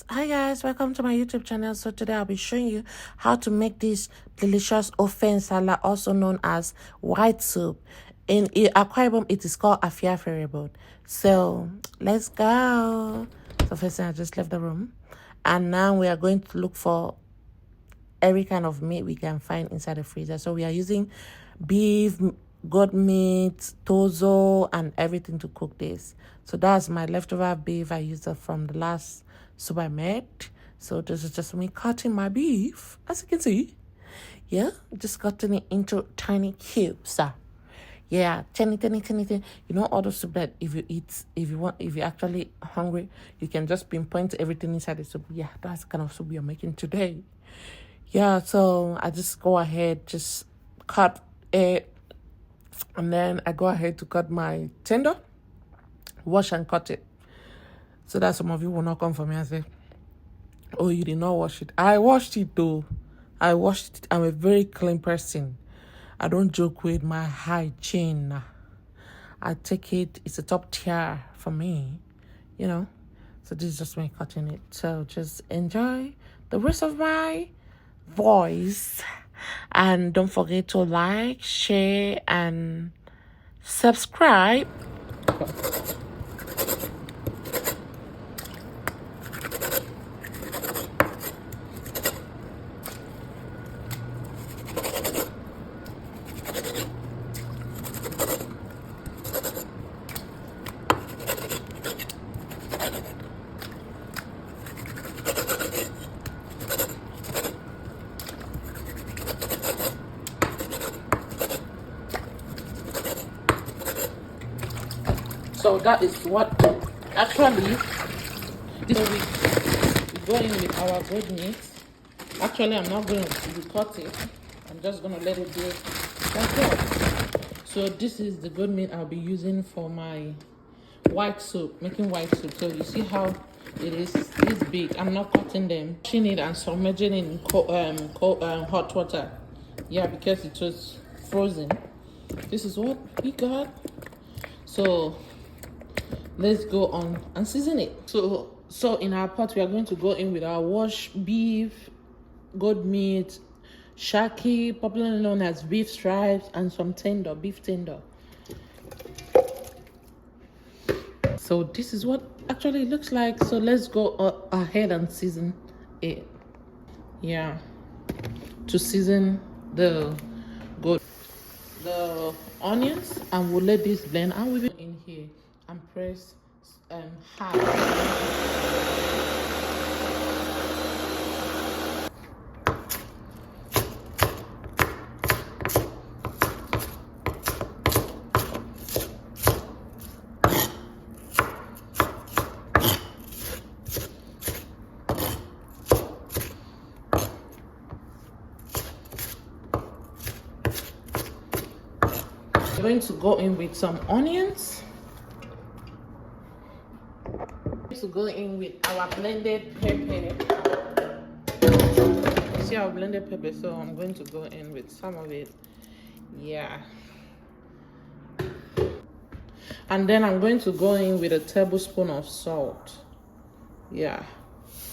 Hi guys, welcome to my YouTube channel. So today I'll be showing you how to make this delicious Ofe Nsala, also known as white soup. In Akwa Ibom it is called AFIA. So let's go. So first thing, I just left the room, and now we are going to look for every kind of meat we can find inside the freezer. So we are using beef, goat meat, tozo, and everything to cook this. So that's my leftover beef. I used it from the last soup I made. So this is just me cutting my beef, as you can see. Yeah, just cutting it into tiny cubes. Yeah, tiny. You know, all the soup that if you're actually hungry, you can just pinpoint everything inside the soup. Yeah, that's the kind of soup we are making today. Yeah, so I just go ahead, just cut it, and then I go ahead to cut my tender, wash and cut it. So that some of you will not come for me and say, oh, you did not wash it. I washed it though. I washed it. I'm a very clean person. I don't joke with my hygiene. I take it, it's a top tier for me, you know. So this is just me cutting it. So just enjoy the rest of my voice. And don't forget to like, share, and subscribe. So that is what actually this week we go in with our goat meat. Actually, I'm not going to cut it. I'm just going to let it be like that. So this is the goat meat I'll be using for my white soup, making white soup. So you see how it is this big. I'm not cutting them. Washing it and submerging it in hot water. Yeah, because it was frozen. This is what we got. So let's go on and season it. So in our pot, we are going to go in with our washed beef, goat meat, shaki, popularly known as beef stripes, and some beef tender. So this is what actually it looks like. So let's go ahead and season it. Yeah, to season the onions, and we'll let this blend, and we'll be in here and press hard. We're going to go in with some onions. To go in with our blended pepper. See our blended pepper, so I'm going to go in with some of it. Yeah. And then I'm going to go in with a tablespoon of salt. Yeah,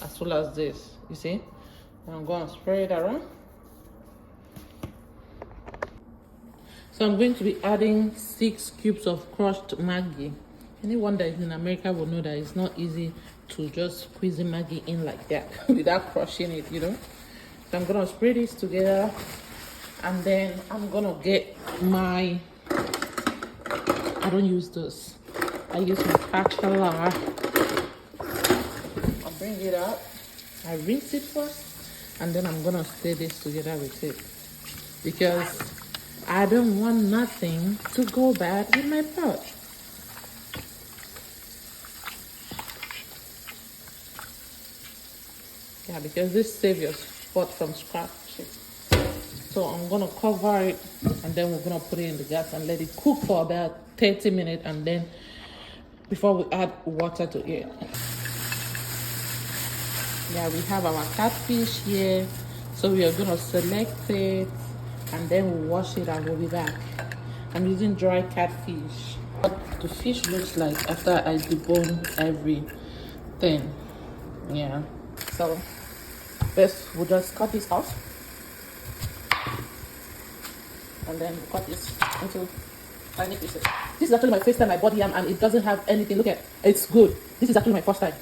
as well as this, you see. And I'm going to spread it around. So I'm going to be adding 6 cubes of crushed Maggi. Anyone that is in America will know that it's not easy to just squeeze the Maggi in like that without crushing it, you know. So I'm gonna spray this together, and then I'm gonna get my, I don't use this, I use my spatula. I'll bring it out, I rinse it first, and then I'm gonna stir this together with it, because I don't want nothing to go bad in my pot. Yeah, because this saves your pot from scratching. So I'm gonna cover it, and then we're gonna put it in the gas and let it cook for about 30 minutes, and then before we add water to it. Yeah, we have our catfish here, so we are gonna select it, and then we'll wash it and we'll be back. I'm using dry catfish. What the fish looks like after I debone everything. Yeah. So first we'll just cut this off, and then we'll cut this into tiny pieces. This is actually my first time I bought yam, and it doesn't have anything. Look at it, it's good. This is actually my first time,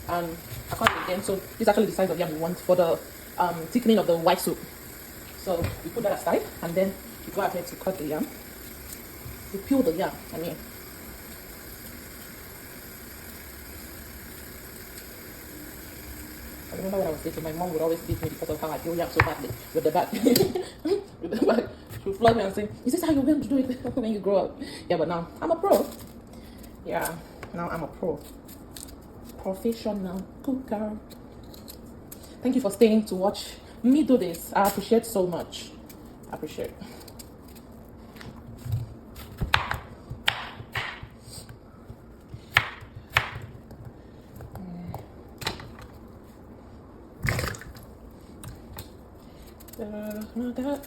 and I cut it again. So this is actually the size of yam we want for the thickening of the white soup. So we put that aside, and then we go ahead to cut the yam. We peel the yam. I remember when I was little, my mom would always beat me because of how I peel yam so badly with the bat. With the bat. She would flog me and say, "Is this how you're going to do it when you grow up?" Yeah, but now I'm a pro. Yeah, now I'm a pro. Professional cooker. Thank you for staying to watch me do this. I appreciate so much. I appreciate. Like that.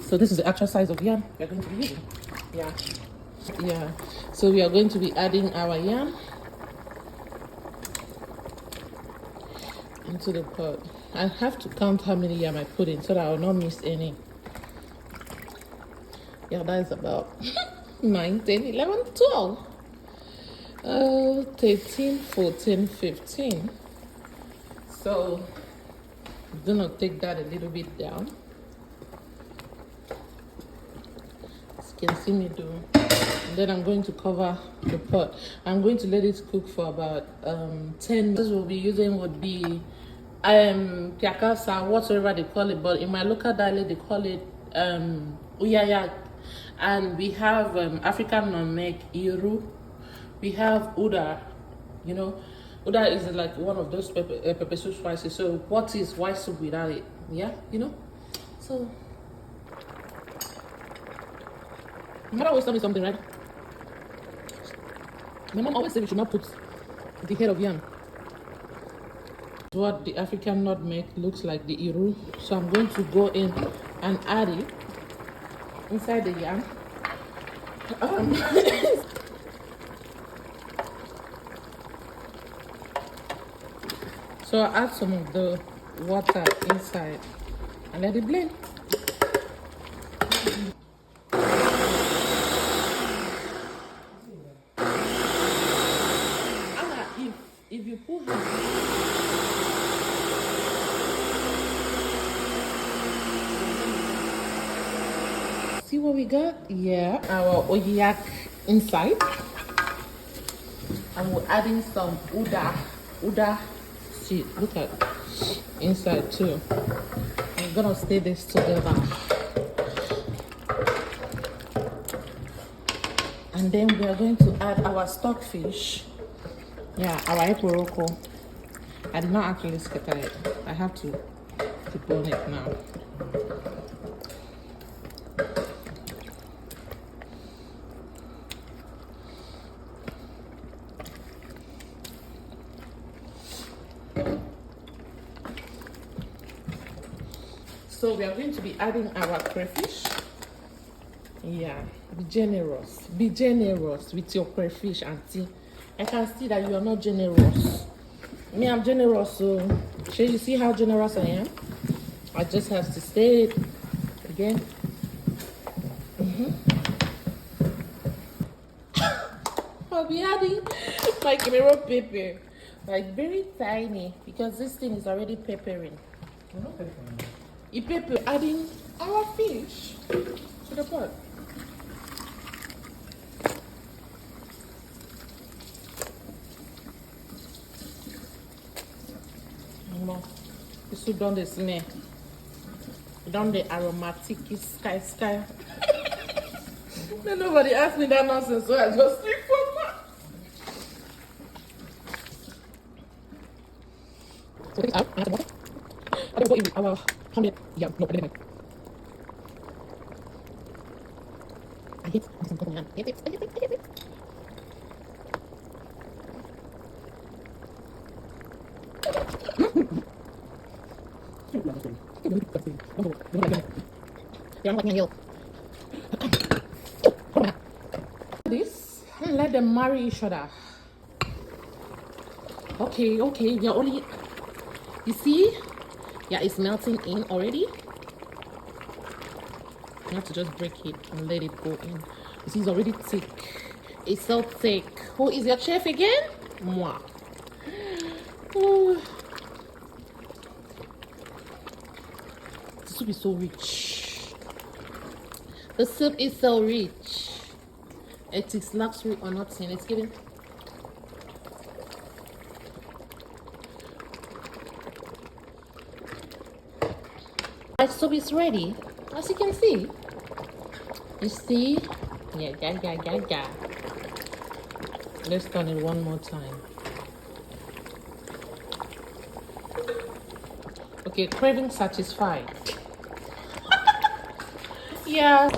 So this is the actual size of yam we're going to be using. Yeah. So we are going to be adding our yam into the pot. I have to count how many yam I put in so that I will not miss any. Yeah, that is about 9, 10, 11, 12. 13, 14, 15. So I'm gonna take that a little bit down. As you can see me do. And then I'm going to cover the pot. I'm going to let it cook for about 10 minutes. We'll be using would be Prekese, whatever they call it, but in my local dialect they call it Uyayak. And we have African non-meg Ehuru. We have Uda. You know, Uda is like one of those pepper soup spices. So what is white soup without it? Yeah, you know. So my mother always tell me something, right? My mom always said we should not put the head of yam. What the African nutmeg looks like, the Ehuru. So I'm going to go in and add it inside the yam. So I add some of the water inside and let it blend. If you put see what we got? Yeah, our Uyayak inside, and we're adding some Uda. See, look at inside too. I'm gonna stir this together, and then we are going to add our stockfish. Yeah, our Ehuru. I did not actually scatter it. I have to debone it now. So we are going to be adding our crayfish. Yeah, be generous. Be generous with your crayfish, auntie. I can see that you are not generous. Me, I'm generous, so shall you see how generous I am? I just have to say it again. I'll be adding my camera pepper, like very tiny, because this thing is already peppering. Pepper, adding our fish to the pot. This soup done the smell. Done the aromatic sky. No, nobody asked me that nonsense, so I just speak for that. So take it out and add the water. I don't know our pounded yam. No, I didn't. I hate some coconut yam. I hate it. This and let them marry each other. Okay, they're only, you see, yeah, it's melting in already. You have to just break it and let it go in. You see, it's already thick. It's so thick. Who is your chef again? Moi. Oh. The soup is so rich. The soup is so rich. It is luxury or nothing. It's giving. My soup is ready, as you can see. You see? Yeah. Let's turn it one more time. Okay, craving satisfied. Yeah.